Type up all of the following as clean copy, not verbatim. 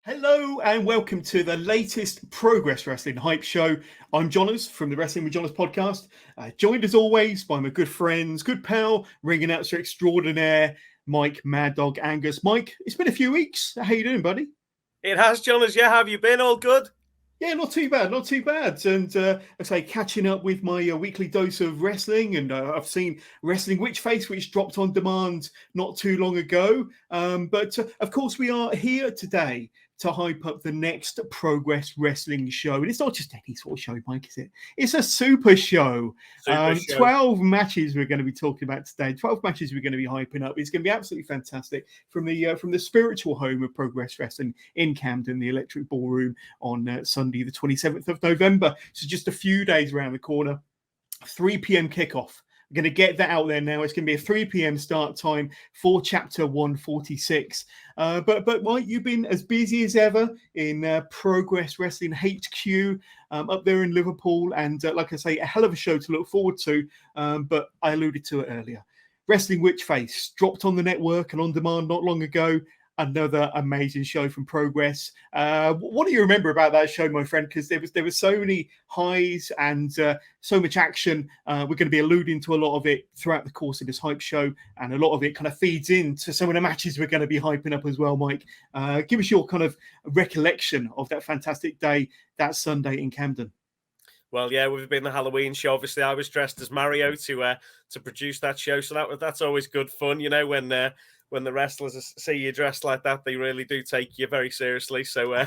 Hello and welcome to the latest Progress Wrestling Hype Show. I'm Jonas from the Wrestling with Jonas podcast, joined as always by my good friends, good pal, ring announcer extraordinaire, Mike Mad Dog Angus. Mike, it's been a few weeks. How you doing, buddy? It has, Jonas. Yeah, have you been all good? Yeah, not too bad, not too bad. And I say catching up with my weekly dose of wrestling, and I've seen Wrestling Witch Face, which dropped on demand not too long ago. But of course, we are here today to hype up the next Progress Wrestling show. And it's not just any sort of show, Mike, is it? It's a super show. Super show. 12 matches we're going to be talking about today. 12 matches we're going to be hyping up. It's going to be absolutely fantastic from the spiritual home of Progress Wrestling in Camden, the Electric Ballroom on Sunday, the 27th of November. So just a few days around the corner. 3 p.m. kickoff. I'm going to get that out there now. It's going to be a 3 p.m. start time for Chapter 146. But Mike, you've been as busy as ever in Progress Wrestling HQ up there in Liverpool. And like I say, a hell of a show to look forward to. But I alluded to it earlier. Wrestling Witch Face dropped on the network and on demand not long ago. Another amazing show from Progress. What do you remember about that show, my friend? Because there was so many highs and so much action. We're going to be alluding to a lot of it throughout the course of this hype show, and a lot of it kind of feeds into some of the matches we're going to be hyping up as well, Mike. Give us your kind of recollection of that fantastic day, that Sunday in Camden. Well, yeah, we've been the Halloween show. Obviously, I was dressed as Mario to produce that show, so that's always good fun, you know, when the wrestlers see you dressed like that, they really do take you very seriously. So,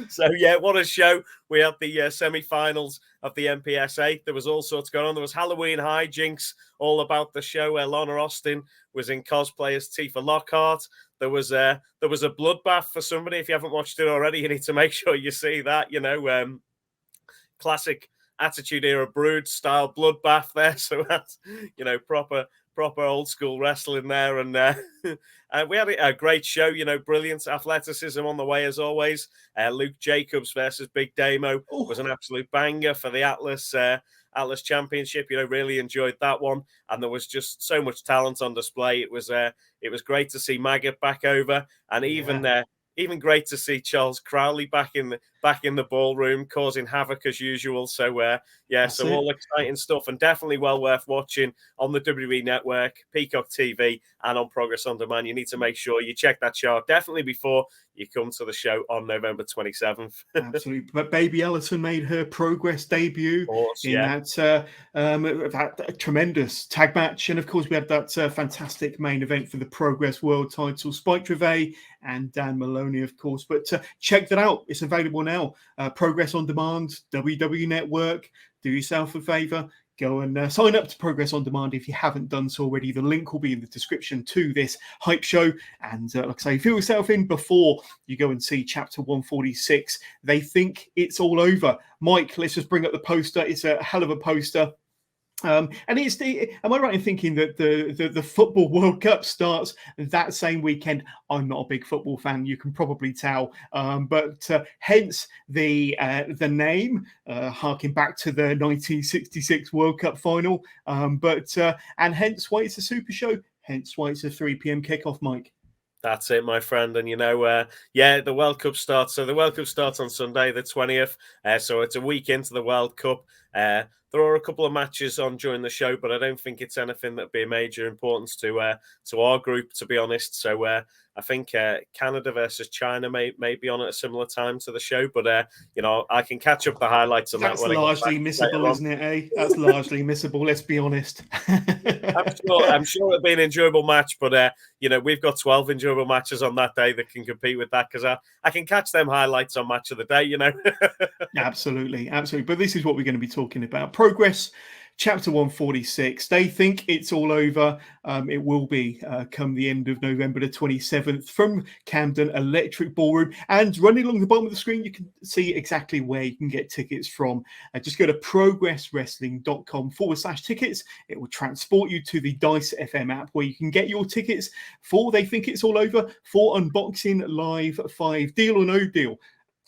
so yeah, what a show. We had the semi-finals of the MPSA. There was all sorts going on. There was Halloween hijinks all about the show. Lana Austin was in cosplay as Tifa Lockhart. There was a bloodbath for somebody. If you haven't watched it already, you need to make sure you see that, you know, classic Attitude Era Brood style bloodbath there. So that's, you know, proper old school wrestling there. And we had a great show, you know, brilliant athleticism on the way as always. Luke Jacobs versus Big Damo was an absolute banger for the Atlas Championship. You know, really enjoyed that one. And there was just so much talent on display. It was great to see Maggot back over, and even great to see Charles Crowley back in the ballroom, causing havoc as usual. So, all exciting stuff, and definitely well worth watching on the WWE Network, Peacock TV, and on Progress On Demand. You need to make sure you check that show out definitely before you come to the show on November 27th. Absolutely. But Baby Ellison made her Progress debut that tremendous tag match. And of course, we had that fantastic main event for the Progress World title, Spike Trivet and Dan Maloney, of course. But check that out. It's available now. Progress On Demand, WWE Network. Do yourself a favor. Go and sign up to Progress On Demand if you haven't done so already. The link will be in the description to this hype show. And like I say, fill yourself in before you go and see Chapter 146. They think it's all over. Mike, let's just bring up the poster. It's a hell of a poster. And it's am I right in thinking that the Football World Cup starts that same weekend? I'm not a big football fan, you can probably tell, but hence the name, harking back to the 1966 World Cup final, and hence why it's a super show, hence why it's a 3 p.m. kickoff, Mike. That's it, my friend. And, you know, the World Cup starts. So the World Cup starts on Sunday, the 20th. So it's a week into the World Cup. There are a couple of matches on during the show, but I don't think it's anything that'd be a major importance to our group, to be honest. So I think Canada versus China may be on at a similar time to the show, but you know, I can catch up the highlights on that. That's largely missable, isn't it? Eh? That's largely missable. Let's be honest. I'm sure it'll be an enjoyable match, but you know, we've got 12 enjoyable matches on that day that can compete with that, because I can catch them highlights on Match of the Day, you know. Absolutely. But this is what we're going to be talking about. Progress Chapter 146. They think it's all over. It will be come the end of November the 27th from Camden Electric Ballroom. And running along the bottom of the screen, you can see exactly where you can get tickets from. Just go to progresswrestling.com/tickets. It will transport you to the Dice FM app where you can get your tickets for They Think It's All Over for Unboxing Live 5. Deal or no deal.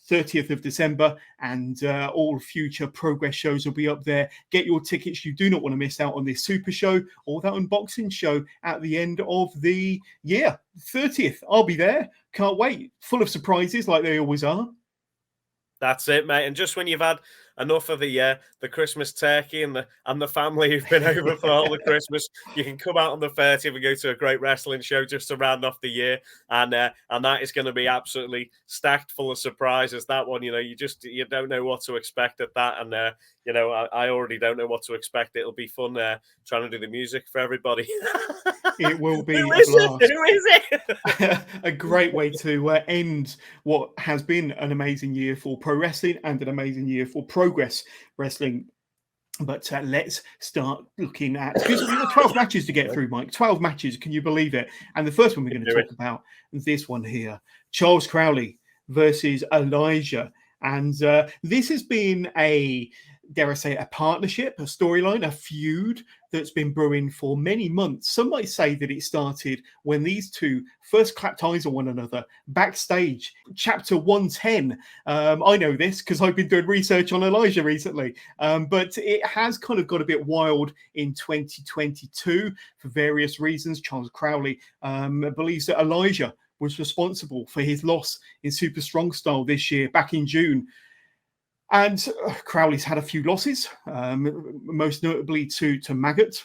30th of December, and all future Progress shows will be up there. Get your tickets. You do not want to miss out on this Super Show or that unboxing show at the end of the year. 30th, I'll be there. Can't wait. Full of surprises like they always are. That's it, mate. And just when you've had enough of the Christmas turkey and the family who've been over for all the Christmas, you can come out on the 30th and go to a great wrestling show just to round off the year, and that is going to be absolutely stacked full of surprises. That one, you don't know what to expect at that, and I already don't know what to expect. It'll be fun trying to do the music for everybody. It will be Who is it? A great way to end what has been an amazing year for pro wrestling and an amazing year for Progress Wrestling. But let's start looking at, because we've got 12 matches to get through, Mike. 12 matches, can you believe it? And the first one we're going to talk about is this one here. Charles Crowley versus Elijah. And this has been a, dare I say, a partnership, a storyline, a feud that's been brewing for many months. Some might say that it started when these two first clapped eyes on one another backstage. Chapter 110. I know this because I've been doing research on Elijah recently. But it has kind of got a bit wild in 2022 for various reasons. Charles Crowley believes that Elijah was responsible for his loss in Super Strong Style this year, back in June. And Crowley's had a few losses, most notably to Maggot.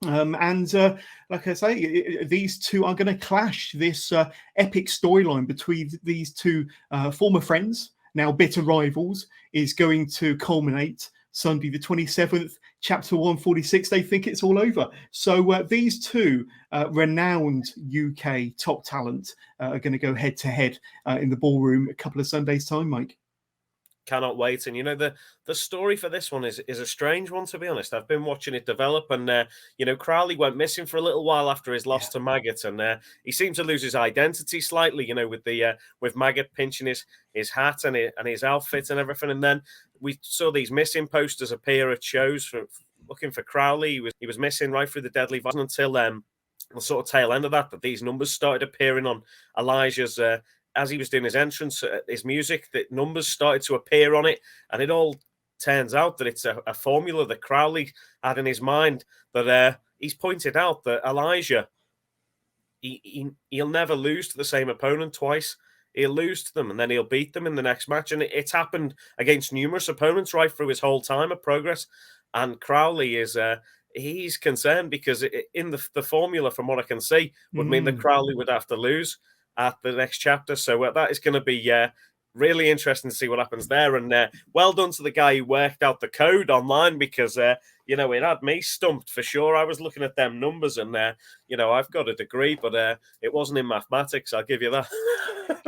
Like I say, these two are going to clash. This epic storyline between these two former friends, now bitter rivals, is going to culminate Sunday the 27th, chapter 146. They think it's all over. So these two renowned UK top talent are going to go head to head in the ballroom a couple of Sundays' time, Mike. Cannot wait. And the story for this one is a strange one, to be honest. I've been watching it develop, and Crowley went missing for a little while after his loss to Maggot, and he seemed to lose his identity slightly, with Maggot pinching his hat and his outfit and everything. And then we saw these missing posters appear at shows for looking for Crowley. He was missing right through the Deadly Vibes until the sort of tail end of that these numbers started appearing on Elijah's as he was doing his entrance, his music, the numbers started to appear on it. And it all turns out that it's a formula that Crowley had in his mind, that he's pointed out that Elijah, he'll never lose to the same opponent twice. He'll lose to them and then he'll beat them in the next match. And it's happened against numerous opponents right through his whole time of Progress. And Crowley is... he's concerned because in the formula, from what I can see, would mean that Crowley would have to lose at the next chapter. So that is going to be really interesting to see what happens there. And well done to the guy who worked out the code online, because it had me stumped for sure. I was looking at them numbers and I've got a degree, but it wasn't in mathematics, I'll give you that.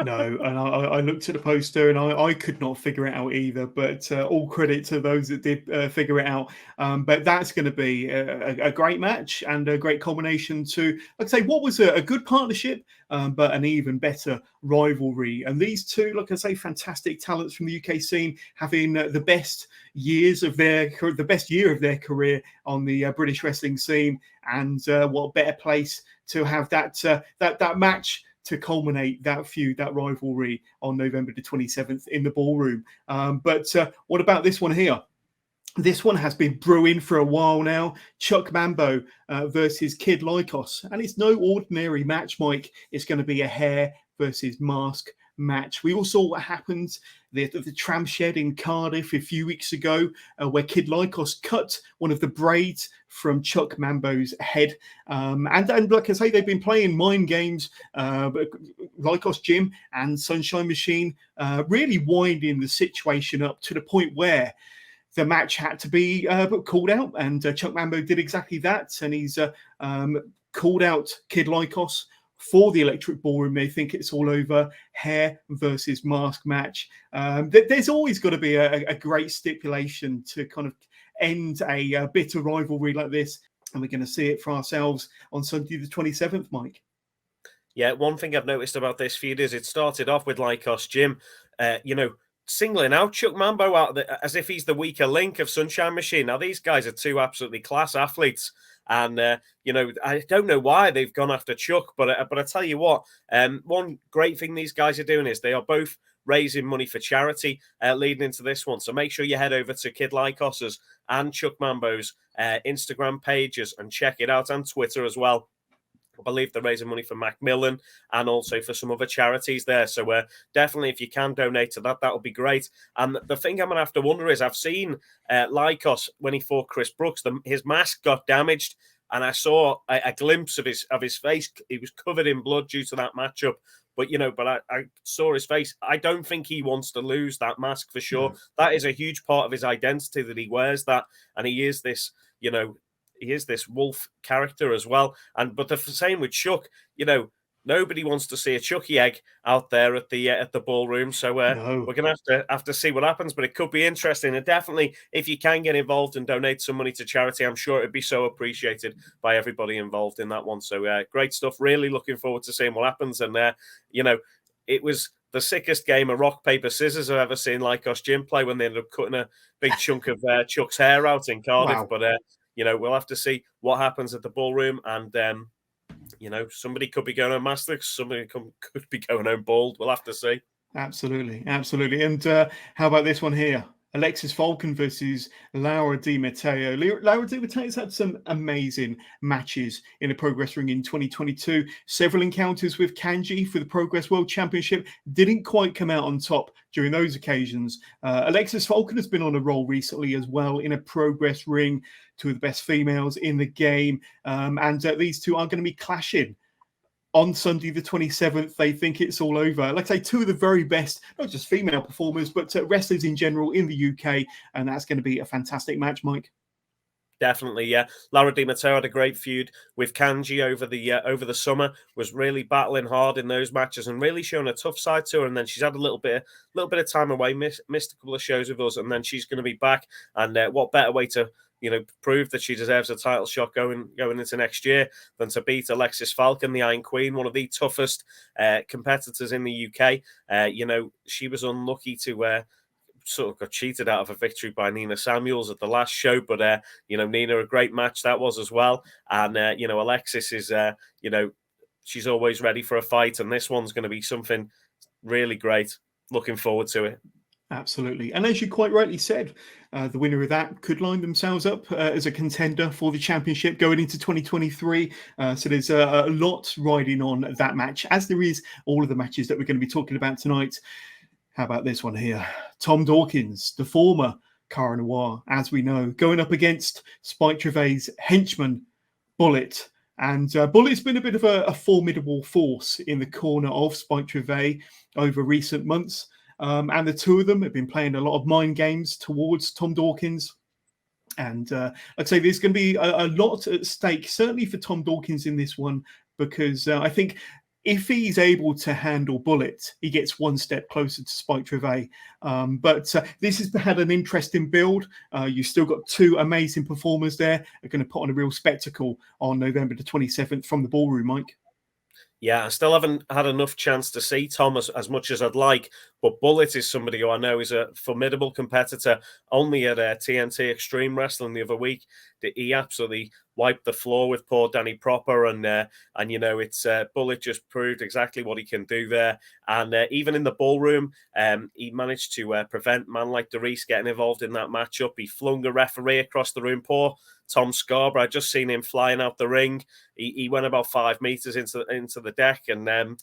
No, and I looked at the poster and I could not figure it out either, but all credit to those that did figure it out. But that's going to be a great match and a great combination to, I'd say, what was a good partnership, but an even better rivalry. And these two, like I say, fantastic talents from the UK scene, having the best year of their career on the British wrestling scene. And what better place to have that match to culminate that feud, that rivalry on November the 27th in the ballroom. But what about this one here? This one has been brewing for a while now. Chuck Mambo versus Kid Lycos. And it's no ordinary match, Mike. It's going to be a hair versus mask match. We all saw what happened at the tram shed in Cardiff a few weeks ago, where Kid Lycos cut one of the braids from Chuck Mambo's head. And like I say, they've been playing mind games, Lycos Jim and Sunshine Machine, really winding the situation up to the point where the match had to be called out. And Chuck Mambo did exactly that. And he's called out Kid Lycos for the Electric Ballroom. They think it's all over. Hair versus mask match. There's always got to be a great stipulation to kind of end a bitter rivalry like this. And we're going to see it for ourselves on Sunday the 27th, Mike. Yeah, one thing I've noticed about this feud is it started off with Lycos Jim, singling out Chuck Mambo out as if he's the weaker link of Sunshine Machine. Now, these guys are two absolutely class athletes. And, I don't know why they've gone after Chuck, but I tell you what, one great thing these guys are doing is they are both raising money for charity leading into this one. So make sure you head over to Kid Lykos's and Chuck Mambo's Instagram pages and check it out, and Twitter as well. I believe they're raising money for Macmillan and also for some other charities there. So definitely, if you can donate to that, that would be great. And the thing I'm going to have to wonder is, I've seen Lykos when he fought Chris Brooks, his mask got damaged, and I saw a glimpse of his face. He was covered in blood due to that matchup. But, I saw his face. I don't think he wants to lose that mask for sure. No. That is a huge part of his identity, that he wears that. And he is this, he is this wolf character as well. But the same with Chuck, nobody wants to see a Chucky egg out there at the ballroom. So no. We're going to have to see what happens, but it could be interesting. And definitely, if you can get involved and donate some money to charity, I'm sure it'd be so appreciated by everybody involved in that one. So great stuff. Really looking forward to seeing what happens. And, it was the sickest game of rock, paper, scissors I've ever seen Lykos Jim play, when they ended up cutting a big chunk of Chuck's hair out in Cardiff. Wow. But, we'll have to see what happens at the ballroom. And, somebody could be going home masked, somebody could be going home bald. We'll have to see. Absolutely. And how about this one here? Alexis Falcon versus Laura Di Matteo. Laura Di Matteo's had some amazing matches in the Progress Ring in 2022. Several encounters with Kanji for the Progress World Championship. Didn't quite come out on top during those occasions. Alexis Falcon has been on a roll recently as well in a Progress Ring. Two of the best females in the game. And these two are going to be clashing on Sunday the 27th. They think it's all over. Like I say, two of the very best, not just female performers, but wrestlers in general in the UK. And that's going to be a fantastic match, Mike. Definitely, yeah. Laura Di Matteo had a great feud with Kanji over the summer. Was really battling hard in those matches and really showing a tough side to her. And then she's had a little bit of time away, missed a couple of shows with us, and then she's going to be back. And what better way to prove that she deserves a title shot going into next year than to beat Alexis Falcon, the Iron Queen, one of the toughest competitors in the UK. She was unlucky to sort of got cheated out of a victory by Nina Samuels at the last show, but Nina, a great match that was as well. And Alexis is she's always ready for a fight, and this one's going to be something really great. Looking forward to it. Absolutely. And as you quite rightly said, the winner of that could line themselves up as a contender for the championship going into 2023. So there's a lot riding on that match, as there is all of the matches that we're going to be talking about tonight. How about this one here? Tom Dawkins, the former Cara Noir, as we know, going up against Spike Trivet's henchman, Bullet. And Bullet's been a bit of a formidable force in the corner of Spike Trivet over recent months. And the two of them have been playing a lot of mind games towards Tom Dawkins. And I'd say there's going to be a lot at stake, certainly for Tom Dawkins in this one, because I think if he's able to handle Bullet, he gets one step closer to Spike Trivet. But this has had an interesting build. You've still got two amazing performers there. Are going to put on a real spectacle on November the 27th from the ballroom, Mike. Yeah, I still haven't had enough chance to see Tom as much as I'd like, but Bullet is somebody who I know is a formidable competitor. Only at TNT Extreme Wrestling the other week, he absolutely wiped the floor with poor Danny Proper, and it's Bullet just proved exactly what he can do there. And even in the ballroom, he managed to prevent man like Darius getting involved in that matchup. He flung a referee across the room. Poor Tom Scarborough, I just seen him flying out the ring. He went about 5 meters into the deck, and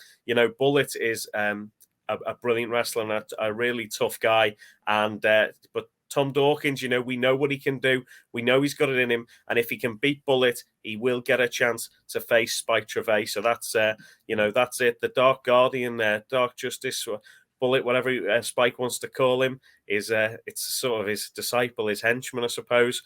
Bullet is a brilliant wrestler and a really tough guy. And but Tom Dawkins, we know what he can do. We know he's got it in him, and if he can beat Bullet, he will get a chance to face Spike Trivet. So that's that's it. The Dark Guardian, Dark Justice, Bullet, whatever Spike wants to call him, is it's sort of his disciple, his henchman, I suppose.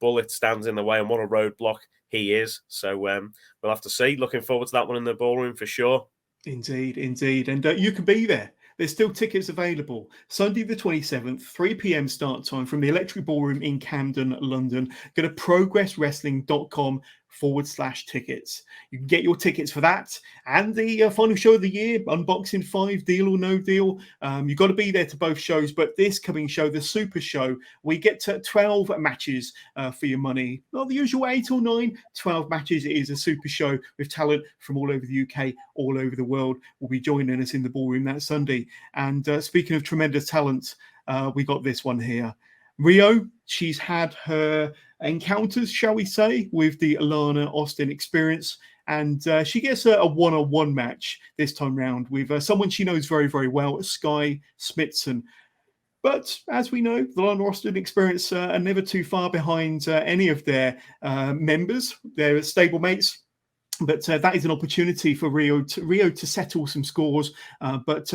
Bullet stands in the way, and what a roadblock he is. So we'll have to see. Looking forward to that one in the ballroom for sure. Indeed. And you can be there. There's still tickets available. Sunday the 27th, 3 p.m. start time from the Electric Ballroom in Camden, London. Go to progresswrestling.com /tickets. You can get your tickets for that and the final show of the year, Unboxing 5, Deal or No Deal. You've got to be there to both shows, but this coming show, the Super Show, we get to 12 matches for your money. Not the usual 8 or 9, 12 matches. It is a Super Show with talent from all over the UK, all over the world will be joining us in the ballroom that Sunday. And speaking of tremendous talent, we got this one here. Rio, she's had her encounters, shall we say, with the Lana Austin experience. And she gets a one-on-one match this time round with someone she knows very, very well, Sky Smithson. But as we know, the Lana Austin experience are never too far behind any of their members, their stablemates. But that is an opportunity for Rio to settle some scores, but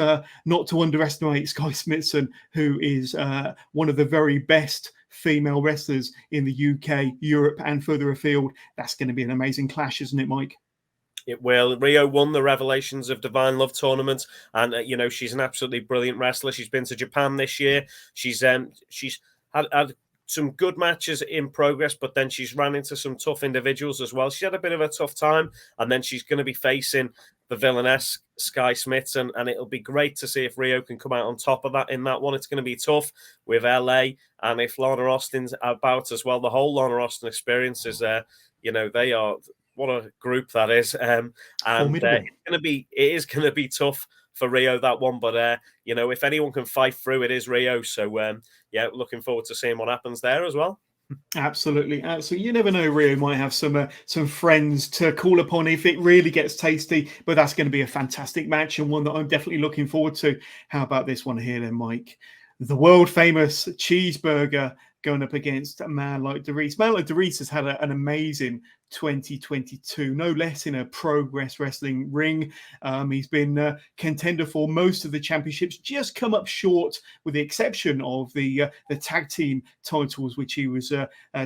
not to underestimate Sky Smithson, who is one of the very best female wrestlers in the UK, Europe, and further afield. That's going to be an amazing clash, isn't it, Mike? It will. Rio won the Revelations of Divine Love tournament, and she's an absolutely brilliant wrestler. She's been to Japan this year. She's had some good matches in progress, but then she's ran into some tough individuals as well. She had a bit of a tough time, and then she's going to be facing the villainess Sky Smithson, and it'll be great to see if Rio can come out on top of that in that one. It's going to be tough with LA, and if Lana Austin's about as well, the whole Lana Austin experience is they are, what a group that is, and it is going to be tough for Rio, that one, but if anyone can fight through, it is Rio. So looking forward to seeing what happens there as well. Absolutely. You never know, Rio might have some friends to call upon if it really gets tasty, but that's going to be a fantastic match and one that I'm definitely looking forward to. How about this one here then, Mike? The world famous Cheeseburger going up against a man like Doris. Man like Doris has had an amazing 2022, no less in a Progress Wrestling ring. He's been contender for most of the championships, just come up short with the exception of the tag team titles, which he was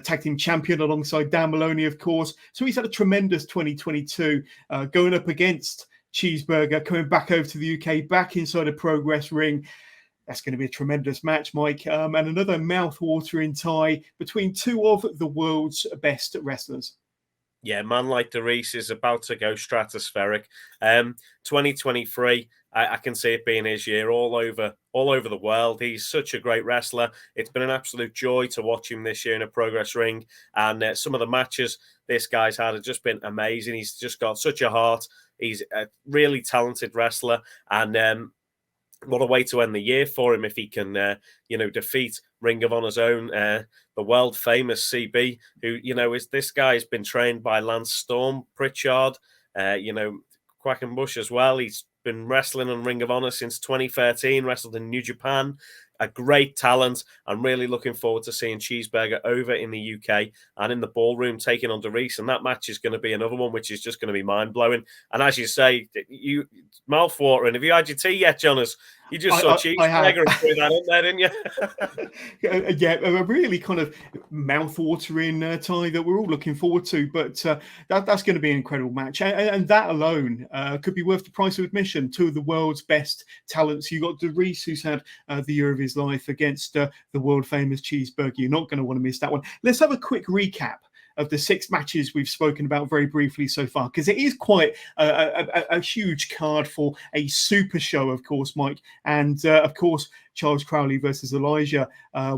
tag team champion alongside Dan Maloney, of course. So he's had a tremendous 2022 going up against Cheeseburger, coming back over to the UK, back inside a Progress ring. That's going to be a tremendous match, Mike, and another mouth-watering tie between two of the world's best wrestlers. Yeah, man like Doris is about to go stratospheric. 2023, I can see it being his year all over the world. He's such a great wrestler. It's been an absolute joy to watch him this year in a Progress ring, and some of the matches this guy's had have just been amazing. He's just got such a heart. He's a really talented wrestler, and what a way to end the year for him if he can, defeat Ring of Honor's own, the world famous CB, who, this guy's been trained by Lance Storm, Pritchard, Quackenbush as well. He's been wrestling on Ring of Honor since 2013, wrestled in New Japan. A great talent. I'm really looking forward to seeing Cheeseburger over in the UK and in the ballroom taking on Doris. And that match is going to be another one which is just going to be mind-blowing. And as you say, mouth-watering. Have you had your tea yet, Jonas? You just saw Cheeseburger and threw that in there, didn't you? Yeah, a really kind of mouth-watering tie that we're all looking forward to. But that's going to be an incredible match. And that alone could be worth the price of admission. Two of the world's best talents. You've got Doris, who's had the year of his life, against the world-famous Cheeseburger. You're not going to want to miss that one. Let's have a quick recap of the 6 matches we've spoken about very briefly so far, because it is quite a huge card for a super show, of course, Mike. And, of course, Charles Crowley versus Elijah.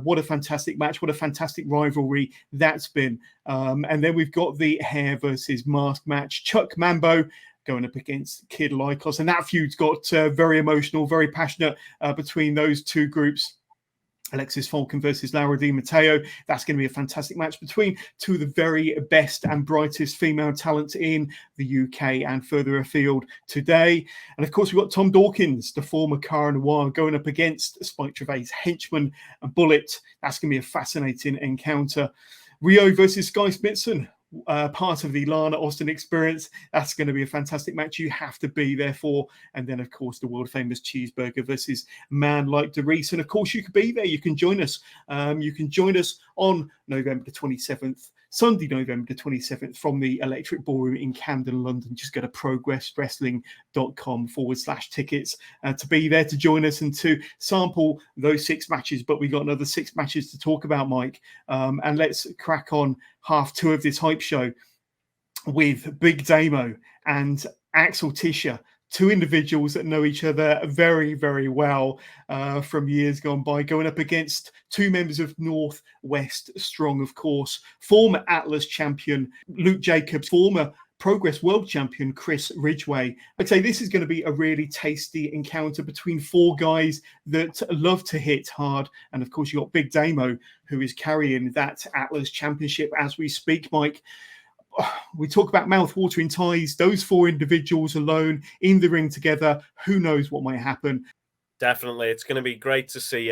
What a fantastic match. What a fantastic rivalry that's been. And then we've got the hair versus mask match. Chuck Mambo going up against Kid Lycos. And that feud's got very emotional, very passionate between those two groups. Alexis Falcon versus Laura Di Matteo. That's going to be a fantastic match between two of the very best and brightest female talents in the UK and further afield today. And of course, we've got Tom Dawkins, the former Cara Noir, going up against Spike Gervais' henchman Bullet. That's going to be a fascinating encounter. Rio versus Sky Smithson. Part of the Lana Austin experience. That's going to be a fantastic match. You have to be there for. And then, of course, the world famous Cheeseburger versus man like Doris. And of course, you could be there. You can join us. You can join us on November the 27th, Sunday, November the 27th, from the Electric Ballroom in Camden, London. Just go to progresswrestling.com/tickets to be there, to join us and to sample those 6 matches. But we got another 6 matches to talk about, Mike. And let's crack on half 2 of this hype show. with Big Damo and Axel Tischer, two individuals that know each other very, very well from years gone by, going up against two members of Northwest Strong, of course, former Atlas champion Luke Jacobs, former Progress World Champion Chris Ridgway. I'd say this is going to be a really tasty encounter between four guys that love to hit hard. And of course, you got Big Damo, who is carrying that Atlas Championship as we speak, Mike. We talk about mouth-watering ties. Those four individuals alone in the ring together, who knows what might happen. Definitely. It's going to be great to see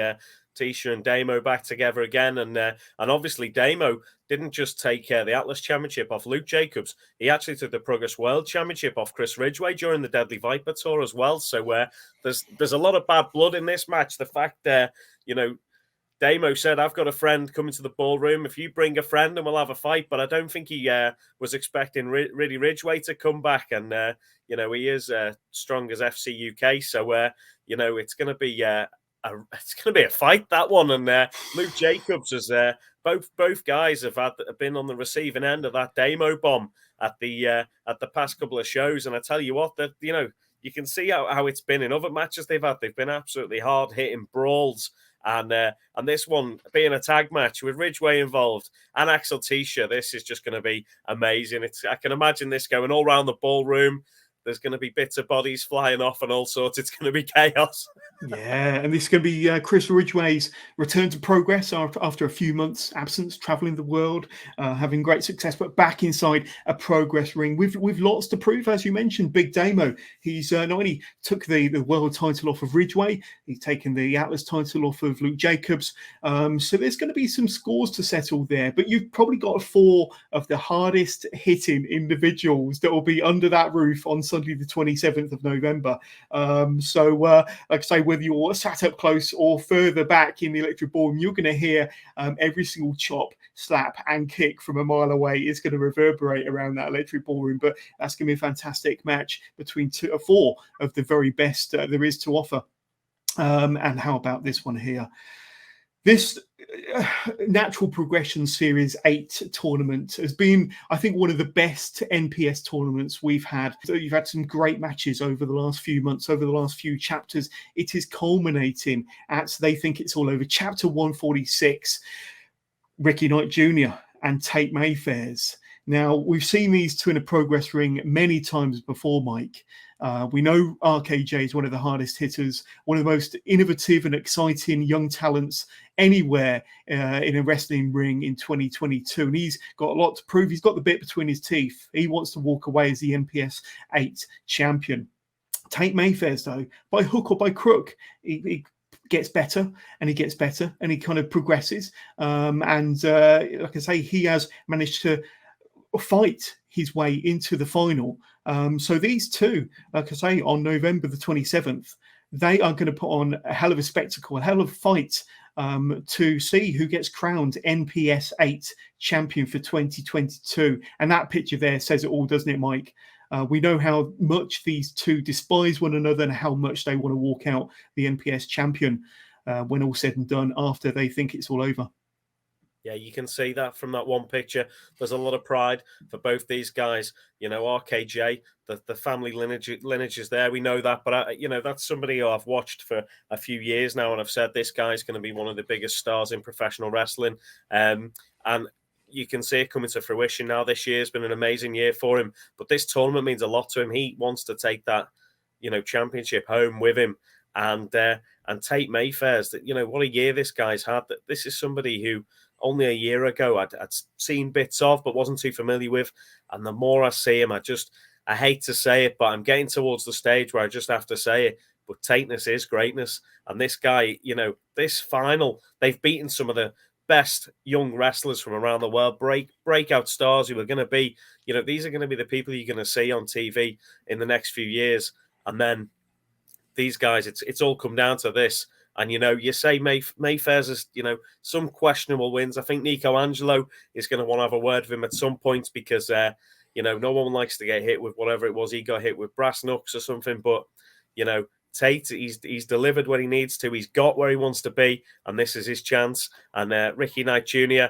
Tisha and Damo back together again. And obviously Damo didn't just take the Atlas Championship off Luke Jacobs. He actually took the Progress World Championship off Chris Ridgway during the Deadly Viper Tour as well. So there's a lot of bad blood in this match. The fact that, Damo said, I've got a friend coming to the ballroom. If you bring a friend, and we'll have a fight. But I don't think he was expecting really Ridgway to come back. And, he is strong as FC UK. So, it's going to be a fight, that one. And Luke Jacobs is both guys have been on the receiving end of that Damo bomb at the past couple of shows. And I tell you what, that you can see how it's been in other matches they've had. They've been absolutely hard hitting brawls. And this one being a tag match with Ridgway involved and Axel Tischer, this is just going to be amazing. I can imagine this going all around the ballroom. There's going to be bits of bodies flying off and all sorts. It's going to be chaos. Yeah, and this is going to be Chris Ridgway's return to Progress after a few months' absence, traveling the world, having great success, but back inside a Progress ring with lots to prove. As you mentioned, Big Damo, he's not only took the world title off of Ridgway, he's taken the Atlas title off of Luke Jacobs. So there's going to be some scores to settle there, but you've probably got four of the hardest hitting individuals that will be under that roof on Sunday the 27th of November. Like I say, whether you're sat up close or further back in the Electric Ballroom, you're going to hear every single chop, slap and kick from a mile away is going to reverberate around that Electric Ballroom. But that's going to be a fantastic match between four of the very best there is to offer. And how about this one here? This Natural Progression Series 8 tournament has been, I think, one of the best NPS tournaments we've had. So you've had some great matches over the last few months, over the last few chapters. It is culminating at, they think it's all over, Chapter 146, Ricky Knight Jr. and Tate Mayfair's. Now, we've seen these two in a Progress ring many times before, Mike. We know RKJ is one of the hardest hitters, one of the most innovative and exciting young talents anywhere in a wrestling ring in 2022. And he's got a lot to prove. He's got the bit between his teeth. He wants to walk away as the NPS 8 champion. Tate Mayfair's, though, by hook or by crook, he gets better and he gets better and he kind of progresses. Like I say, he has managed to fight his way into the final. So these two, like I say, on November the 27th, they are going to put on a hell of a spectacle, a hell of a fight to see who gets crowned NPS 8 champion for 2022. And that picture there says it all, doesn't it, Mike? We know how much these two despise one another and how much they want to walk out the NPS champion when all said and done after they think it's all over. Yeah, you can see that from that one picture. There's a lot of pride for both these guys. RKJ, the family lineage is there. We know that. But, that's somebody who I've watched for a few years now. And I've said this guy's going to be one of the biggest stars in professional wrestling. And you can see it coming to fruition now. This year's been an amazing year for him. But this tournament means a lot to him. He wants to take that, championship home with him. And Tate Mayfair's, what a year this guy's had. This is somebody who only a year ago I'd seen bits of, but wasn't too familiar with. And the more I see him, I hate to say it, but I'm getting towards the stage where I just have to say it. But Tateness is greatness. And this guy, this final, they've beaten some of the best young wrestlers from around the world, breakout stars who are going to be, these are going to be the people you're going to see on TV in the next few years. And then these guys, it's all come down to this. And, you say Mayfair's is, some questionable wins. I think Nico Angelo is going to want to have a word with him at some point because, no one likes to get hit with whatever it was. He got hit with brass knucks or something. But, Tate, he's delivered when he needs to. He's got where he wants to be. And this is his chance. And Ricky Knight Jr.,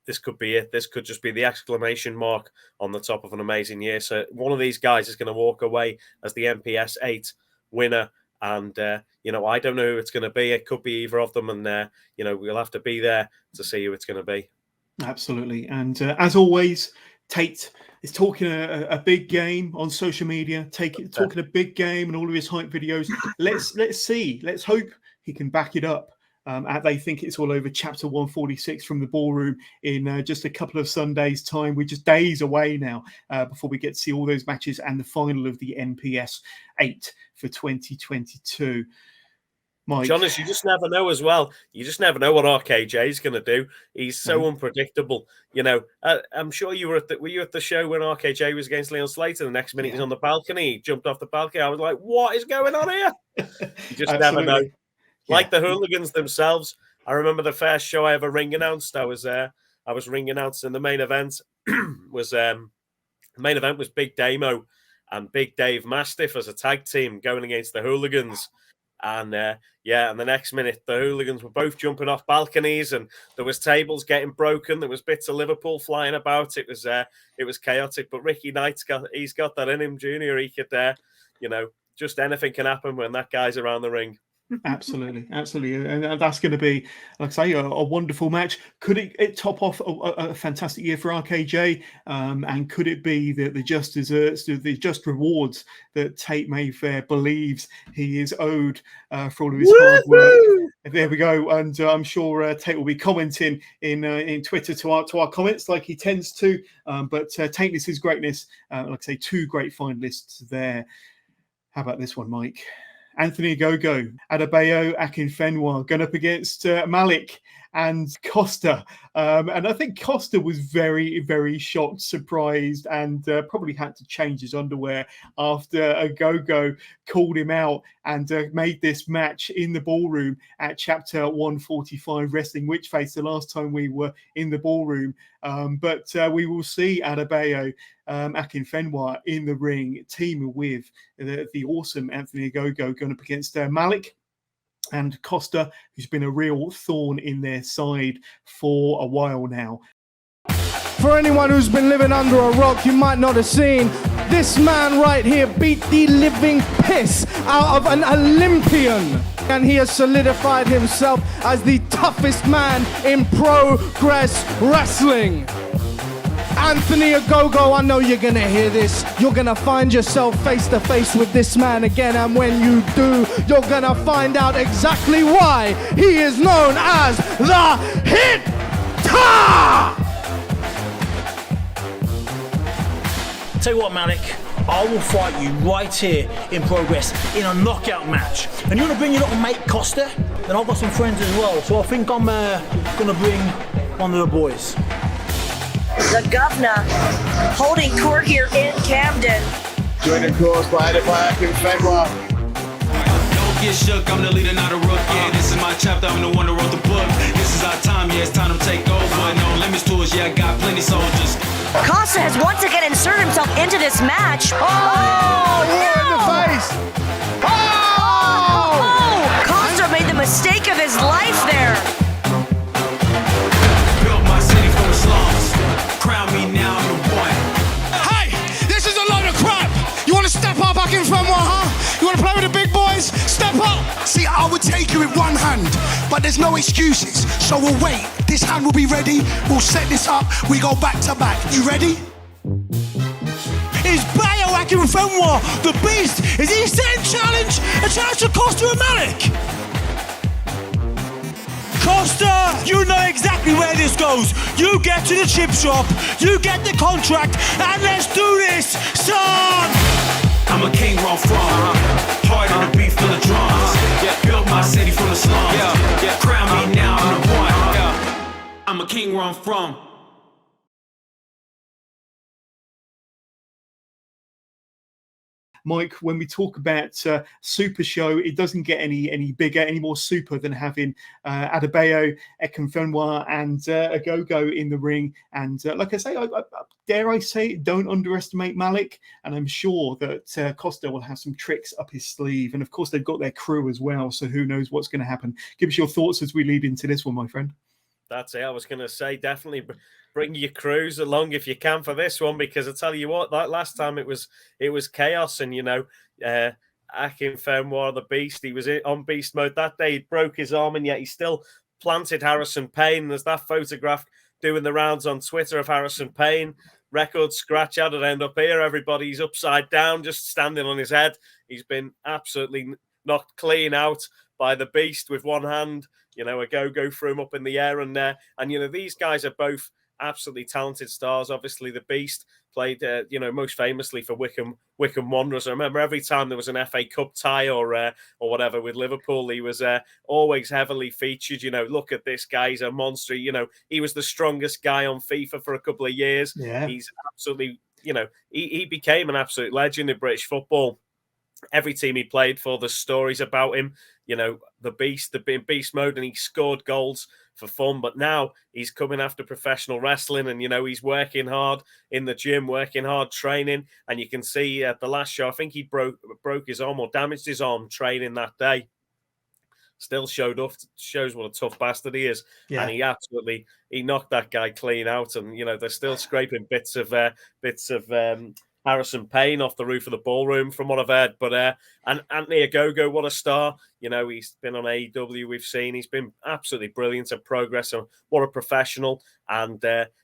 this could be it. This could just be the exclamation mark on the top of an amazing year. So one of these guys is going to walk away as the MPS 8 winner. And, I don't know who it's going to be. It could be either of them. And, we'll have to be there to see who it's going to be. Absolutely. And as always, Tate is talking a big game on social media, talking a big game and all of his hype videos. Let's see. Let's hope he can back it up. They think it's all over chapter 146 from the ballroom in just a couple of Sundays' time. We're just days away now before we get to see all those matches and the final of the NPS 8 for 2022. Mike. Jonas, you just never know as well. You just never know what RKJ is going to do. He's so unpredictable. I'm sure you were at the show when RKJ was against Leon Slater. The next minute he's on the balcony. He jumped off the balcony. I was like, what is going on here? You just never know. Like the hooligans themselves. I remember the first show I ever ring announced. I was ring announced, and the main event was Big Damo and Big Dave Mastiff as a tag team going against the hooligans. And and the next minute the hooligans were both jumping off balconies, and there was tables getting broken. There was bits of Liverpool flying about. It was chaotic. But Ricky Knight's got that in him, Junior. He could, just anything can happen when that guy's around the ring. Absolutely, and that's going to be, like I say, a wonderful match. Could it top off a fantastic year for RKJ? And could it be the just desserts, the just rewards that Tate Mayfair believes he is owed for all of his hard work? There we go, and I'm sure Tate will be commenting in Twitter to our comments like he tends to. But Tateness' greatness, like I say, 2 great finalists there. How about this one, Mike? Anthony Ogogo, Adebayo Akinfenwa going up against Malik and Costa. And I think Costa was very, very shocked, surprised, and probably had to change his underwear after Ogogo called him out and made this match in the ballroom at Chapter 145 Wrestling Witchface the last time we were in the ballroom. But we will see Adebayo Akinfenwa in the ring, teaming with the awesome Anthony Ogogo going up against Malik and Costa, who's been a real thorn in their side for a while now. For anyone who's been living under a rock, you might not have seen this man right here beat the living piss out of an Olympian. And he has solidified himself as the toughest man in Progress Wrestling. Anthony Ogogo, I know you're going to hear this. You're going to find yourself face to face with this man again. And when you do, you're going to find out exactly why he is known as the Hitter! Tell you what, Malik, I will fight you right here in Progress in a knockout match. And you want to bring your little mate Costa? Then I've got some friends as well. So I think I'm going to bring one of the boys. The governor holding court here in Camden. Joined of course by Adebayo Akinfenwa. Don't get shook, I'm the leader, not a rook. Yeah, this is my chapter, I'm the one that wrote the book. This is our time, yeah, it's time to take over. No limits to us, yeah, I got plenty soldiers. Costa has once again inserted himself into this match. Oh, yeah, in the face! Oh! Costa made the mistake of his life there. Built my city from the slums. Crown me now number one. Hey, this is a load of crap. You want to step up back in front, huh? You want to play with the big boys? Step up. See, I would take you with one hand, but there's no excuses. So we'll wait. This hand will be ready. We'll set this up. We go back to back. You ready? Is Bayo Akinfenwa the beast? Is he setting challenge? A challenge to Costa and Malik? Costa, you know exactly where this goes. You get to the chip shop, you get the contract, and let's do this, son! I'm a king where I'm from. Heart of the beat full of drums. Built my city from the slums. Crown me now number one. I'm a king where I'm from. Mike, when we talk about Super Show, it doesn't get any bigger, any more super than having Adebayo, Akinfenwa, and Ogogo in the ring. And like I say, I dare I say, don't underestimate Malik. And I'm sure that Costa will have some tricks up his sleeve. And of course, they've got their crew as well. So who knows what's going to happen? Give us your thoughts as we lead into this one, my friend. That's it. I was going to say, definitely bring your crews along if you can for this one, because I tell you what, that last time it was chaos, and Akin Fenwar, the Beast, he was on beast mode that day. He broke his arm, and yet he still planted Harrison Payne. There's that photograph doing the rounds on Twitter of Harrison Payne. Record scratch out and end up here. Everybody's upside down, just standing on his head. He's been absolutely knocked clean out by the Beast with one hand. A go-go threw him up in the air, and these guys are both absolutely talented stars. Obviously, the Beast played, most famously for Wycombe Wanderers. I remember every time there was an FA Cup tie or whatever with Liverpool, he was always heavily featured. Look at this guy, he's a monster. He was the strongest guy on FIFA for a couple of years. Yeah. He's absolutely, he became an absolute legend in British football. Every team he played for, the stories about him, the Beast, the beast mode, and he scored goals for fun. But now he's coming after professional wrestling, and he's working hard in the gym, working hard training. And you can see at the last show, I think he broke his arm or damaged his arm training that day. Still showed up, shows what a tough bastard he is. Yeah. And he knocked that guy clean out. And they're still scraping bits of Harrison Payne off the roof of the ballroom, from what I've heard. But and Anthony Ogogo, what a star. He's been on AEW, we've seen. He's been absolutely brilliant at Progress. And what a professional. And,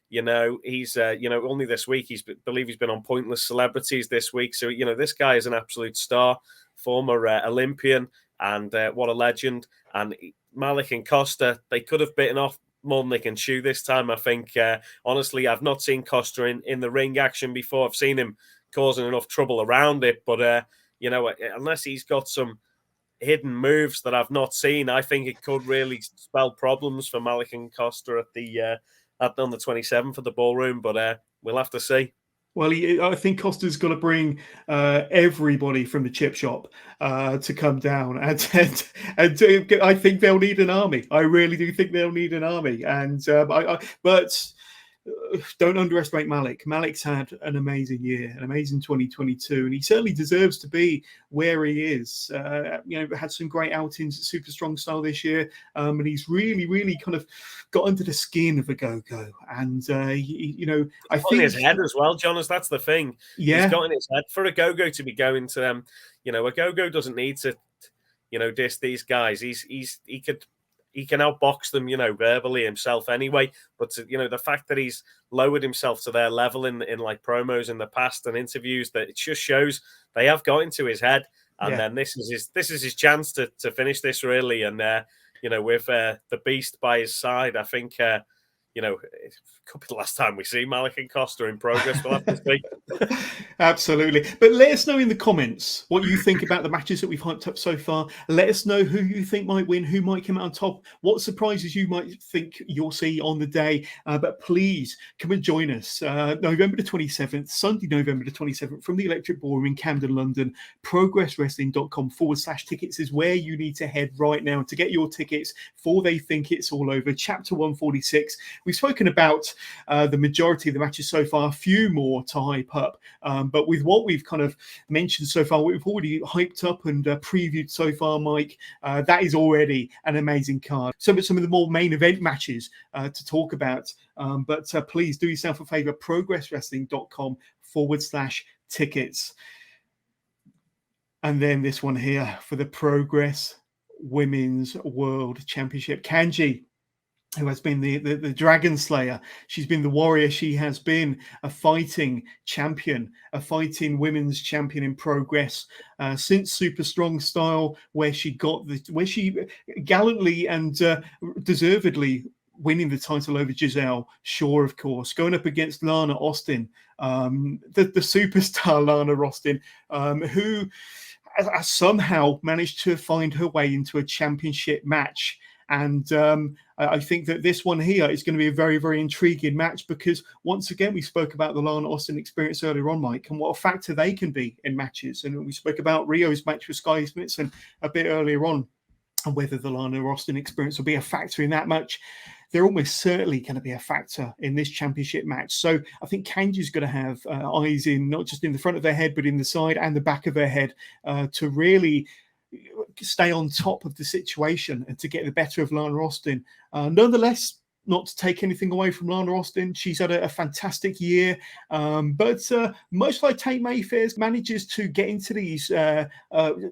he's, only this week, believe he's been on Pointless Celebrities this week. So, this guy is an absolute star, former Olympian, and what a legend. And Malik and Costa, they could have bitten off more than they can chew this time, I think. Honestly, I've not seen Costa in the ring action before. I've seen him causing enough trouble around it, but unless he's got some hidden moves that I've not seen, I think it could really spell problems for Malik and Costa on the 27th of the ballroom. But we'll have to see. Well, I think Costa's got to bring everybody from the chip shop to come down, and I think they'll need an army. I really do think they'll need an army, and but don't underestimate Malik. Malik's had an amazing year, an amazing 2022, and he certainly deserves to be where he is. Had some great outings at Super Strong Style this year, and he's really kind of got under the skin of Ogogo. And I think his head as well, Jonas. That's the thing. Yeah, he's got in his head for Ogogo to be going to them. Ogogo doesn't need to, diss these guys. He can outbox them, verbally himself anyway. But the fact that he's lowered himself to their level in like promos in the past and interviews, that it just shows they have got into his head. And then this is his chance to finish this, really. And with the Beast by his side, I think it could be the last time we see Malik and Costa in Progress. We'll have to see. Absolutely. But let us know in the comments what you think about the matches that we've hyped up so far. Let us know who you think might win, who might come out on top, what surprises you might think you'll see on the day. But please come and join us November the 27th, Sunday, November the 27th, from the Electric Ballroom in Camden, London. progresswrestling.com/tickets is where you need to head right now to get your tickets before they think it's all over. Chapter 146. We've spoken about the majority of the matches so far, a few more to hype up. But with what we've kind of mentioned so far, what we've already hyped up and previewed so far, Mike, that is already an amazing card. Some of the more main event matches to talk about. But please do yourself a favor, progresswrestling.com/tickets. And then this one here for the Progress Women's World Championship. Kanji, who has been the Dragon Slayer. She's been the warrior. She has been a fighting champion, a fighting women's champion in Progress since Super Strong Style, where she gallantly and deservedly winning the title over Giselle Shaw, of course, going up against Lana Austin, the superstar Lana Austin, who has somehow managed to find her way into a championship match. And I think that this one here is going to be a very, very intriguing match, because once again, we spoke about the Lana Austin experience earlier on, Mike, and what a factor they can be in matches. And we spoke about Rio's match with Sky Smithson a bit earlier on, and whether the Lana Austin experience will be a factor in that match. They're almost certainly going to be a factor in this championship match. So I think Kanji's going to have eyes in, not just in the front of their head, but in the side and the back of their head to really stay on top of the situation and to get the better of Lana Austin. Nonetheless, not to take anything away from Lana Austin. She's had a fantastic year. But much like Tate Mayfair manages to get into these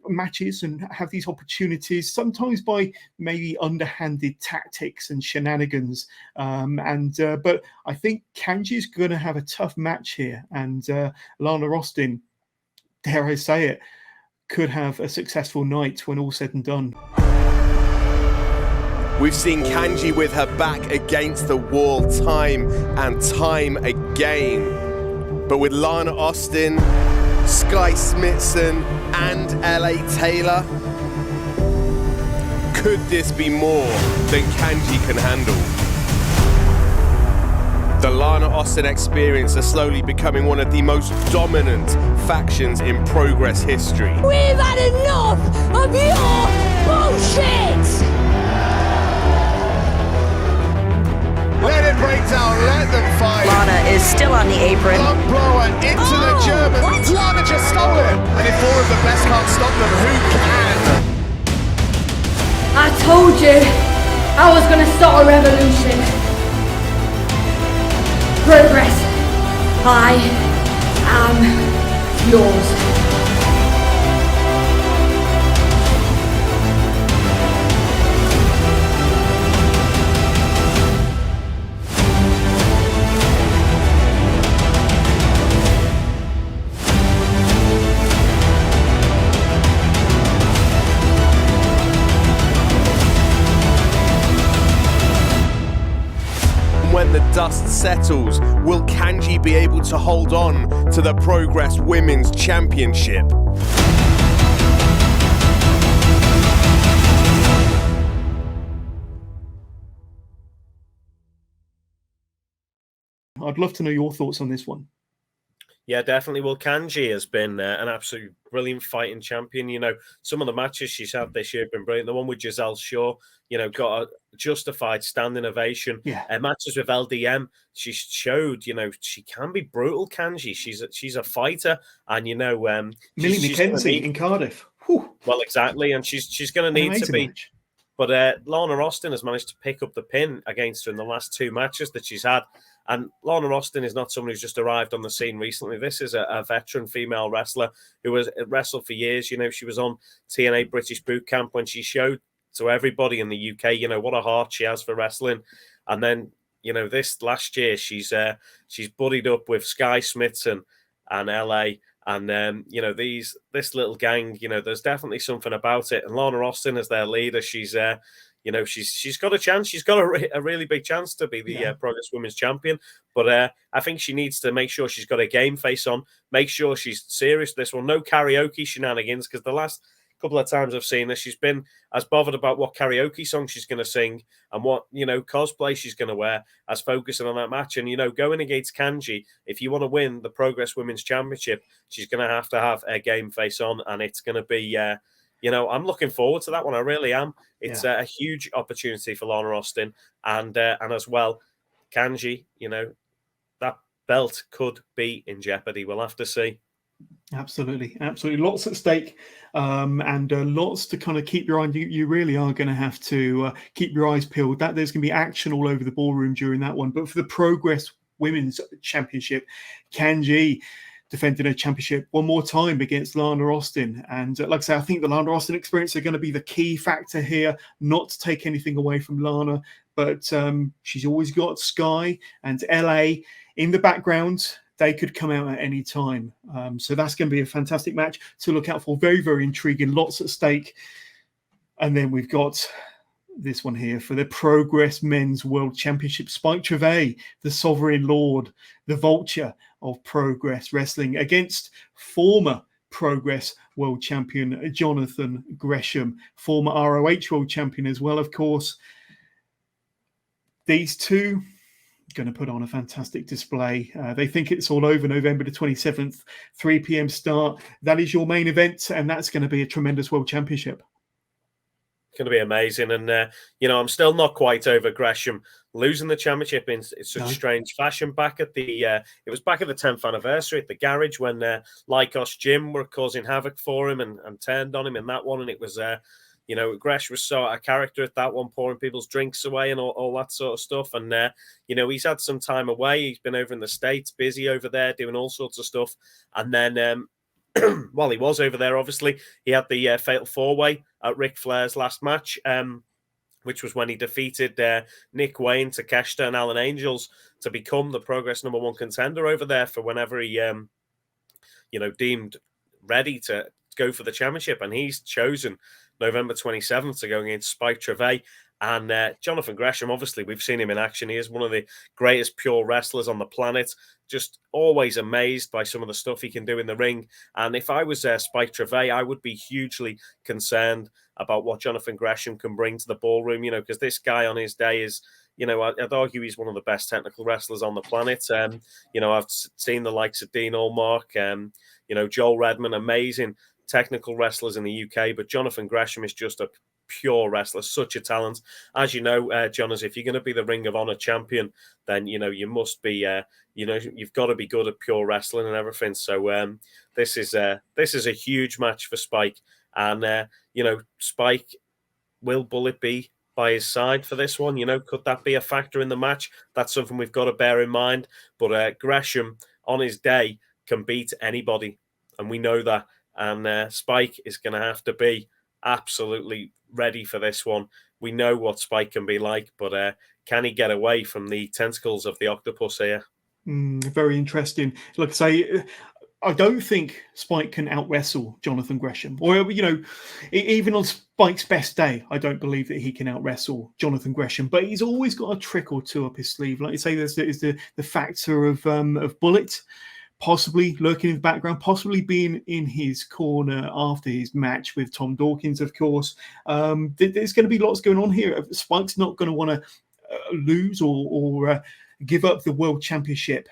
matches and have these opportunities, sometimes by maybe underhanded tactics and shenanigans. But I think Kanji's going to have a tough match here. And Lana Austin, dare I say it, could have a successful night when all's said and done. We've seen Kanji with her back against the wall time and time again. But with Lana Austin, Sky Smithson and LA Taylor, could this be more than Kanji can handle? The Lana Austin experience is slowly becoming one of the most dominant factions in Progress history. We've had enough of your bullshit! Let it break down, let them fight. Lana is still on the apron. Lung blower into the German. What? Lana just stole it. And if four of the best can't stop them, who can? I told you I was gonna start a revolution. Progress. I am yours. When the dust settles, will Kanji be able to hold on to the Progress Women's Championship? I'd love to know your thoughts on this one. Yeah, definitely. Well, Kanji has been an absolutely brilliant fighting champion. You know, some of the matches she's had this year have been brilliant. The one with Giselle Shaw, you know, got a justified standing ovation. Yeah. Matches with LDM, she showed, you know, she can be brutal, Kanji. She's a fighter. And, you know... Millie McKenzie in Cardiff. Whew. Well, exactly. And she's going to need to be... Match. But Lana Austin has managed to pick up the pin against her in the last two matches that she's had. And Lana Austin is not someone who's just arrived on the scene recently. This is a veteran female wrestler who has wrestled for years. You know, she was on TNA British Boot Camp when she showed to everybody in the UK, you know, what a heart she has for wrestling. And then, you know, this last year, she's buddied up with Sky Smithson and LA. And, you know, this little gang, you know, there's definitely something about it. And Lana Austin as their leader, she's got a chance. She's got a really big chance to be the Progress Women's Champion. But I think she needs to make sure she's got a game face on, make sure she's serious this one. No karaoke shenanigans, because the last couple of times I've seen her, she's been as bothered about what karaoke song she's going to sing and what, you know, cosplay she's going to wear as focusing on that match. And, you know, going against Kanji, if you want to win the Progress Women's Championship, she's going to have a game face on, and it's going to be... you know, I'm looking forward to that one. I really am. It's a huge opportunity for Lana Austin, and as well, Kanji. You know, that belt could be in jeopardy. We'll have to see. Absolutely. Lots at stake, and lots to kind of keep your eye on. You really are going to have to keep your eyes peeled. That there's going to be action all over the ballroom during that one. But for the Progress Women's Championship, Kanji defending her championship one more time against Lana Austin. And like I say, I think the Lana Austin experience are going to be the key factor here, not to take anything away from Lana, but she's always got Sky and LA in the background. They could come out at any time. So that's going to be a fantastic match to look out for. Very, very intriguing. Lots at stake. And then we've got this one here for the Progress Men's World Championship. Spike Trevay, the Sovereign Lord, the Vulture of Progress Wrestling, against former Progress World Champion Jonathan Gresham, former ROH World Champion as well, of course. These two going to put on a fantastic display. They think it's all over November the 27th, 3 p.m. start. That is your main event, and that's going to be a tremendous World Championship. Going to be amazing. And, you know, I'm still not quite over Gresham losing the championship in such strange fashion. Back at the, it was back at the 10th anniversary at the garage when Lycos Jim were causing havoc for him and turned on him in that one. And it was Gresham was so out of character at that one, pouring people's drinks away and all that sort of stuff. And, he's had some time away. He's been over in the States, busy over there, doing all sorts of stuff. And then while he was over there, obviously, he had the fatal four-way at Ric Flair's last match, which was when he defeated Nick Wayne, Takeshita, and Alan Angels to become the Progress #1 contender over there for whenever he, deemed ready to go for the championship. And he's chosen November 27th to go against Spike Trivet. And Jonathan Gresham, obviously, we've seen him in action. He is one of the greatest pure wrestlers on the planet. Just always amazed by some of the stuff he can do in the ring. And if I was Spike Trivet, I would be hugely concerned about what Jonathan Gresham can bring to the ballroom, because this guy on his day is, I'd argue he's one of the best technical wrestlers on the planet. I've seen the likes of Dean Allmark, Joel Redman, amazing technical wrestlers in the UK, but Jonathan Gresham is just a pure wrestler, such a talent. As you know, John, as if you're going to be the Ring of Honor champion, then you must be, you've got to be good at pure wrestling and everything. So this is a huge match for Spike, and Spike, will Bullet be by his side for this one? Could that be a factor in the match? That's something we've got to bear in mind. But Gresham on his day can beat anybody, and we know that. And Spike is going to have to be absolutely ready for this one. We know what Spike can be like, but can he get away from the tentacles of the octopus here? Very interesting. Like I say, I don't think Spike can out-wrestle Jonathan Gresham. Or, even on Spike's best day, I don't believe that he can out-wrestle Jonathan Gresham. But he's always got a trick or two up his sleeve. Like you say, there's the factor of Bullet possibly lurking in the background, possibly being in his corner after his match with Tom Dawkins, of course. There's going to be lots going on here. Spike's not going to want to lose or give up the World Championship.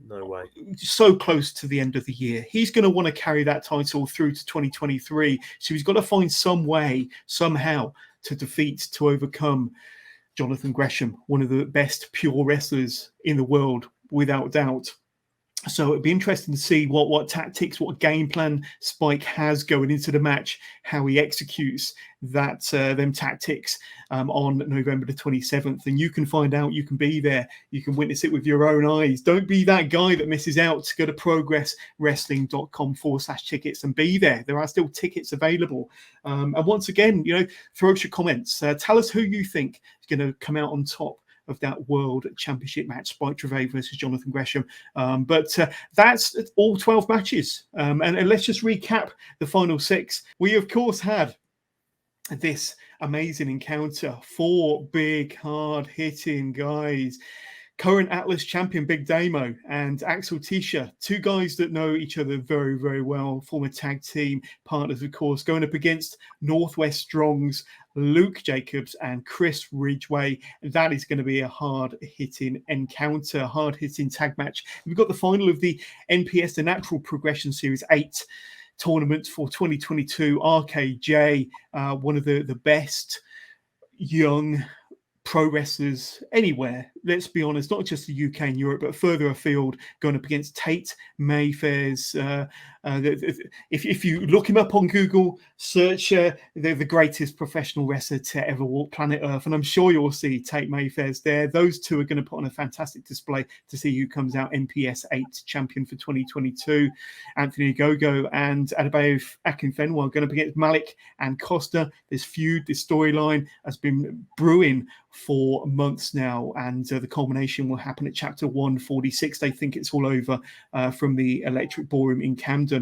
No way. So close to the end of the year. He's going to want to carry that title through to 2023. So he's got to find some way, somehow, to overcome Jonathan Gresham, one of the best pure wrestlers in the world, without doubt. So it'd be interesting to see what tactics, what game plan Spike has going into the match, how he executes them tactics on November the 27th. And you can find out, you can be there, you can witness it with your own eyes. Don't be that guy that misses out. Go to progresswrestling.com/tickets and be there. There are still tickets available. And once again, throw us your comments. Tell us who you think is going to come out on top of that World Championship match, Spike Trivet versus Jonathan Gresham. But that's all 12 matches. And let's just recap the final 6. We, of course, had this amazing encounter. 4 big, hard-hitting guys. Current Atlas champion Big Damo and Axel Tisha, 2 guys that know each other very, very well, former tag team partners, of course, going up against Northwest Strong's Luke Jacobs and Chris Ridgway. That is going to be a hard-hitting encounter, hard-hitting tag match. We've got the final of the NPS, the Natural Progression Series 8 tournament for 2022. RKJ, one of the best young pro wrestlers anywhere, let's be honest, not just the UK and Europe, but further afield, going up against Tate Mayfair's. If you look him up on Google, search the greatest professional wrestler to ever walk planet Earth, and I'm sure you'll see Tate Mayfair's there. Those two are going to put on a fantastic display to see who comes out NPS 8 champion for 2022. Anthony Gogo and Adebayo Akinfenwa going up against Malik and Costa. This feud, this storyline has been brewing for months now, and the culmination will happen at chapter 146. They think it's all over from the Electric Ballroom in Camden.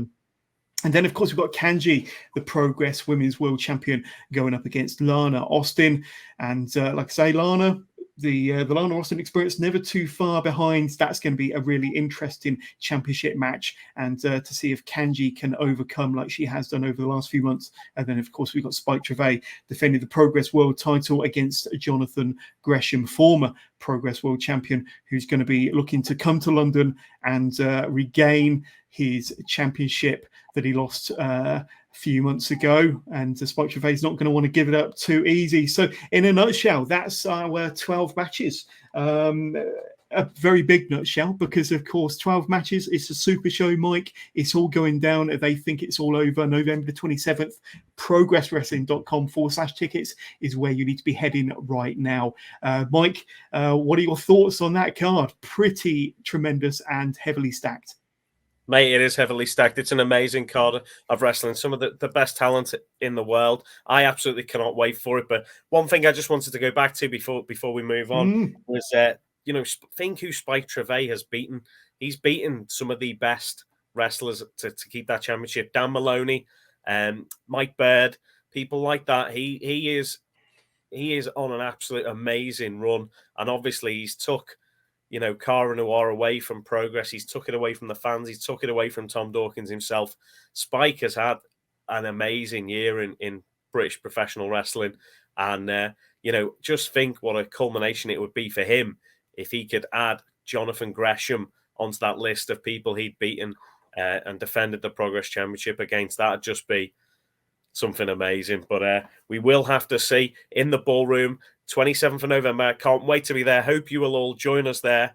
And then, of course, we've got Kanji, the Progress Women's World Champion, going up against Lana Austin. And like I say, Lana, the Lana Austin experience, never too far behind. That's going to be a really interesting championship match, and to see if Kanji can overcome like she has done over the last few months. And then, of course, we've got Spike Trivet defending the Progress World title against Jonathan Gresham, former Progress World Champion, who's going to be looking to come to London and regain his championship that he lost a few months ago. And Spike Trivet is not going to want to give it up too easy. So in a nutshell, that's our 12 matches. a very big nutshell, because of course 12 matches, it's a super show, Mike. It's all going down. They think it's all over November the 27th. progresswrestling.com/tickets is where you need to be heading right now. Mike, what are your thoughts on that card? Pretty tremendous and heavily stacked. Mate, it is heavily stacked. It's an amazing card of wrestling. Some of the best talent in the world. I absolutely cannot wait for it. But one thing I just wanted to go back to before we move on was, think who Spike Trivet has beaten. He's beaten some of the best wrestlers to keep that championship. Dan Maloney, Mike Baird, people like that. He is on an absolute amazing run. And obviously he's took Cara Noir away from Progress. He's took it away from the fans. He's took it away from Tom Dawkins himself. Spike has had an amazing year in British professional wrestling. And, just think what a culmination it would be for him if he could add Jonathan Gresham onto that list of people he'd beaten and defended the Progress Championship against. That would just be something amazing. But we will have to see in the ballroom. 27th of November. Can't wait to be there. Hope you will all join us there.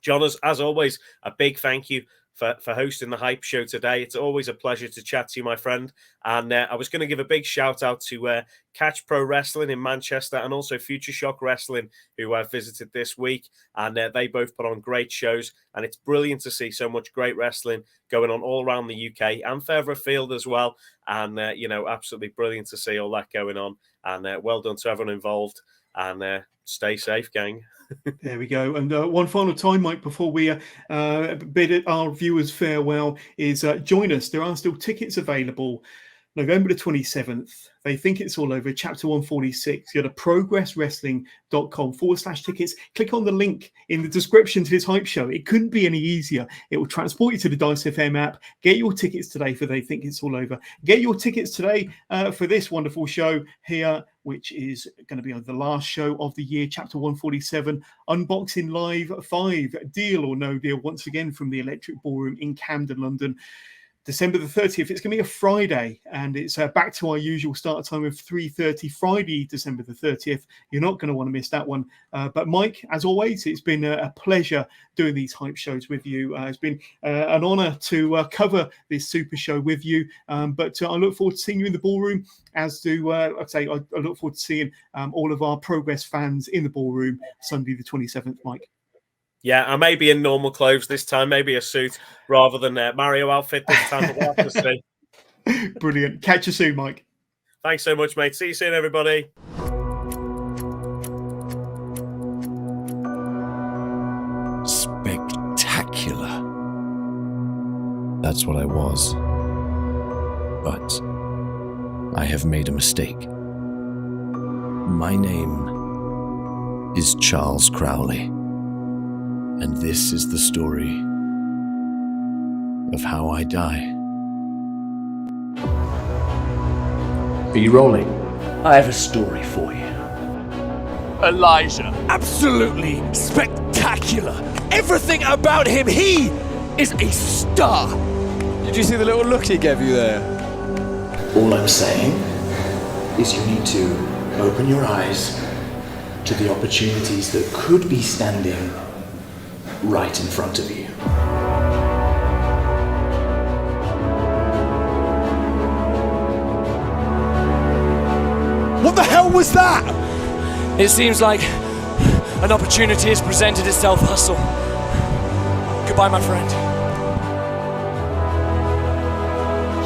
John, as always, a big thank you for hosting the Hype Show today. It's always a pleasure to chat to you, my friend. And I was going to give a big shout out to Catch Pro Wrestling in Manchester and also Future Shock Wrestling, who I've visited this week. And they both put on great shows. And it's brilliant to see so much great wrestling going on all around the UK and further afield as well. And, absolutely brilliant to see all that going on. And well done to everyone involved. And stay safe, gang. There we go. And one final time, Mike, before we bid our viewers farewell, is join us. There are still tickets available. November the 27th. They think it's all over. Chapter 146. Go to progresswrestling.com/tickets. Click on the link in the description to this Hype Show. It couldn't be any easier. It will transport you to the Dice FM app. Get your tickets today for They Think It's All Over. Get your tickets today for this wonderful show here, which is going to be the last show of the year, Chapter 147, Unboxing Live 5, Deal or No Deal, once again from the Electric Ballroom in Camden, London. December the 30th, it's going to be a Friday, and it's back to our usual start time of 3:30, Friday, December the 30th. You're not going to want to miss that one. But Mike, as always, it's been a pleasure doing these Hype Shows with you. It's been an honor to cover this super show with you. But I look forward to seeing you in the ballroom, as do, I look forward to seeing all of our Progress fans in the ballroom Sunday the 27th, Mike. Yeah, I may be in normal clothes this time, maybe a suit rather than a Mario outfit this time. But we'll have to see. Brilliant. Catch you soon, Mike. Thanks so much, mate. See you soon, everybody. Spectacular. That's what I was. But I have made a mistake. My name is Charles Crowley. And this is the story of how I die. Are you rolling? I have a story for you. Elijah, absolutely spectacular. Everything about him, he is a star. Did you see the little look he gave you there? All I'm saying is you need to open your eyes to the opportunities that could be standing right in front of you. What the hell was that? It seems like an opportunity has presented itself, Hustle. Goodbye, my friend.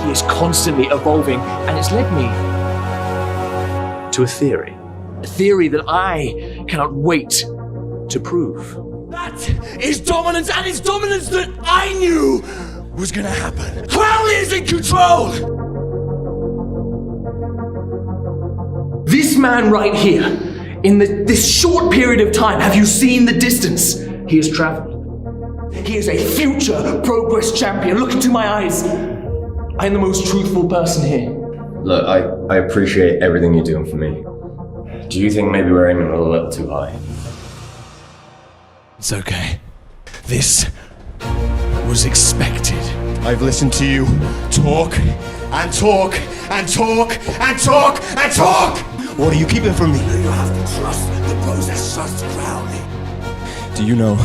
He is constantly evolving, and it's led me to a theory. A theory that I cannot wait to prove. That is dominance, and it's dominance that I knew was gonna happen. Crowley is in control! This man right here, in this short period of time, have you seen the distance he has traveled? He is a future Progress champion. Look into my eyes. I am the most truthful person here. Look, I appreciate everything you're doing for me. Do you think maybe we're aiming a little too high? It's okay. This was expected. I've listened to you talk and talk and talk and talk and talk. What are you keeping from me? You have to trust the process, trust Crowley. Do you know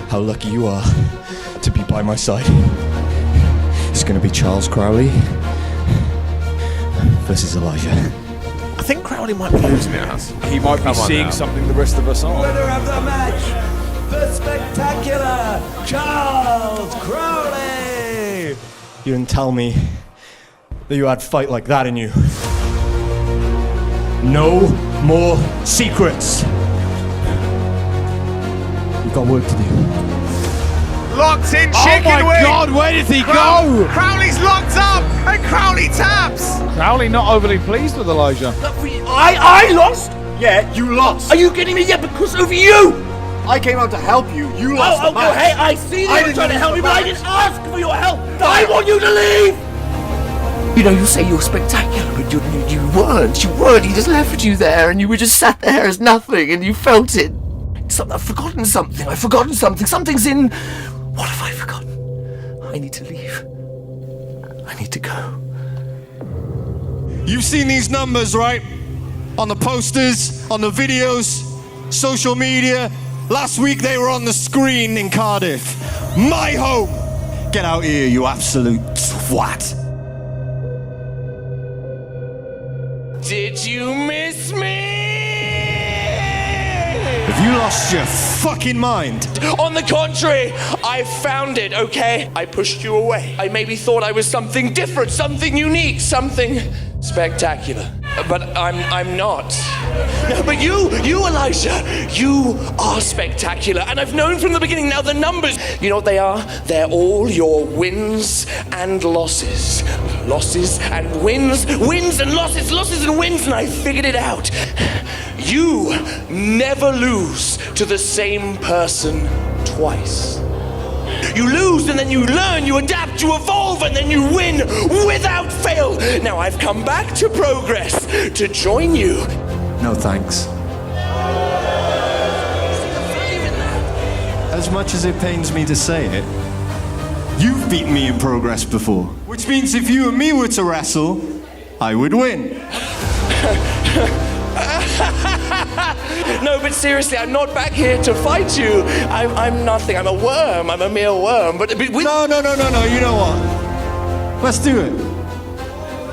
how lucky you are to be by my side? It's going to be Charles Crowley versus Elijah. I think Crowley might be losing it, Has. He might be seeing something the rest of us aren't. Winner of the match, the spectacular Charles Crowley! You didn't tell me that you had fight like that in you. No more secrets. You've got work to do. Locked in Oh chicken my wing. God, where did he go? Crowley's locked up and Crowley taps. Crowley not overly pleased with Elijah. I lost? Yeah, you lost. Are you kidding me? Yeah, because of you! I came out to help you. You lost the match. Hey, I see that you're trying to help me, but I didn't ask for your help. I want you to leave! You know, you say you're spectacular, but you weren't. You weren't. He just left you there, and you were just sat there as nothing, and you felt it. I've forgotten something. I've forgotten something. Something's in... What have I forgotten? I need to leave. I need to go. You've seen these numbers, right? On the posters, on the videos, social media. Last week they were on the screen in Cardiff. My home! Get out here, you absolute twat. Did you miss me? Have you lost your fucking mind? On the contrary, I found it, okay? I pushed you away. I maybe thought I was something different, something unique, something spectacular. But I'm not. No, but you, Elijah, you are spectacular. And I've known from the beginning. Now the numbers, you know what they are? They're all your wins and losses. Losses and wins, wins and losses, losses and wins, and I figured it out. You never lose to the same person twice. You lose and then you learn, you adapt, you evolve, and then you win without fail. Now I've come back to Progress to join you. No thanks. As much as it pains me to say it, you've beaten me in Progress before. Which means if you and me were to wrestle, I would win. No, but seriously, I'm not back here to fight you. I'm nothing. I'm a worm. I'm a mere worm. But with... No. You know what? Let's do it.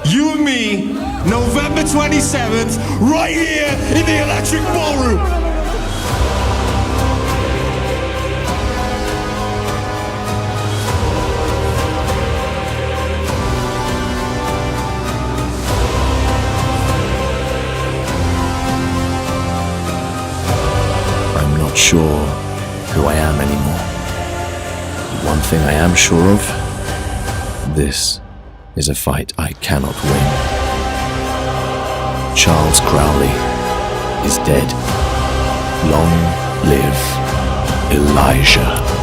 You and me, November 27th, right here in the Electric Ballroom. Sure who I am anymore. One thing I am sure of, this is a fight I cannot win. Charles Crowley is dead. Long live Elijah.